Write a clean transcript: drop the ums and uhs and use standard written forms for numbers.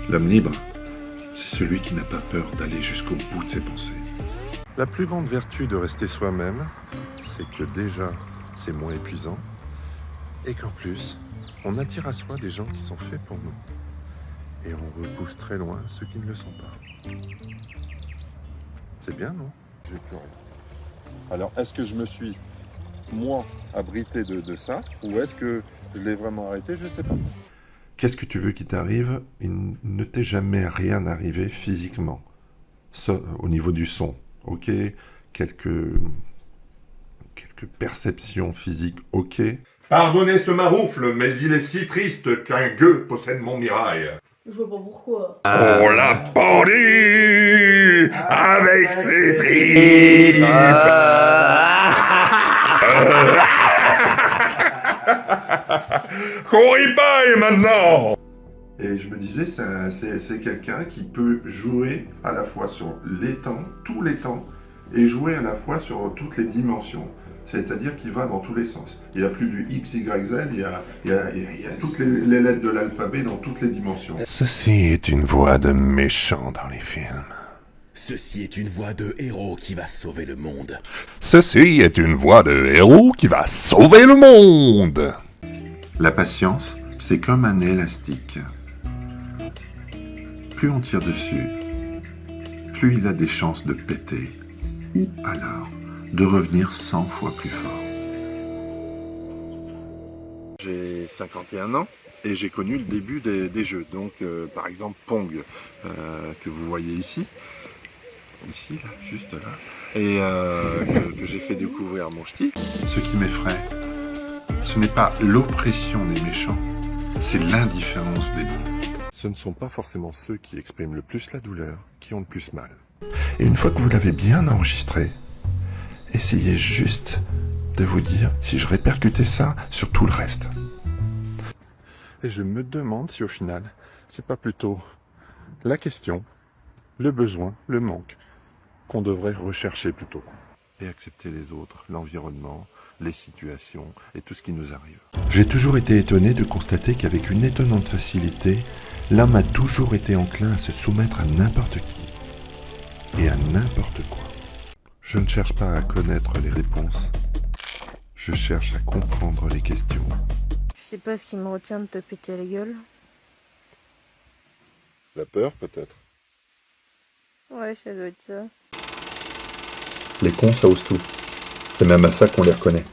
L'homme libre, c'est celui qui n'a pas peur d'aller jusqu'au bout de ses pensées. La plus grande vertu de rester soi-même, c'est que déjà, c'est moins épuisant et qu'en plus, on attire à soi des gens qui sont faits pour nous. Et on repousse très loin ceux qui ne le sont pas. C'est bien, non? Je vais plus rien. Alors, est-ce que je me suis, moi, abrité de ça, ou est-ce que je l'ai vraiment arrêté? Je ne sais pas. Qu'est-ce que tu veux qu'il t'arrive? Il ne t'est jamais rien arrivé physiquement. Au niveau du son, ok? Quelques perceptions physiques, ok? Pardonnez ce maroufle, mais il est si triste qu'un gueux possède mon mirail. Je vois pas pourquoi. On l'a pendu avec ses tripes. Qu'on y baille maintenant. Et je me disais, c'est quelqu'un qui peut jouer à la fois sur les temps, tous les temps, et jouer à la fois sur toutes les dimensions. C'est-à-dire qu'il va dans tous les sens. Il n'y a plus du X, Y, Z, il y a toutes les lettres de l'alphabet dans toutes les dimensions. Ceci est une voix de méchant dans les films. Ceci est une voix de héros qui va sauver le monde. Ceci est une voix de héros qui va sauver le monde. La patience, c'est comme un élastique. Plus on tire dessus, plus il a des chances de péter, ou alors de revenir 100 fois plus fort. J'ai 51 ans et j'ai connu le début des jeux. Donc, par exemple, Pong, que vous voyez ici, là, juste là, et que j'ai fait découvrir à mon ch'ti. Ce qui m'effraie, ce n'est pas l'oppression des méchants, c'est l'indifférence des bons. Ce ne sont pas forcément ceux qui expriment le plus la douleur qui ont le plus mal. Et une fois que vous l'avez bien enregistré, essayez juste de vous dire si je répercutais ça sur tout le reste. Et je me demande si au final, c'est pas plutôt la question, le besoin, le manque, qu'on devrait rechercher plutôt. Et accepter les autres, l'environnement, les situations et tout ce qui nous arrive. J'ai toujours été étonné de constater qu'avec une étonnante facilité, l'homme a toujours été enclin à se soumettre à n'importe qui et à n'importe quoi. Je ne cherche pas à connaître les réponses, je cherche à comprendre les questions. Je sais pas ce qui me retient de te péter la gueule. La peur peut-être. Ouais, ça doit être ça. Les cons, ça ose tout. C'est même à ça qu'on les reconnaît.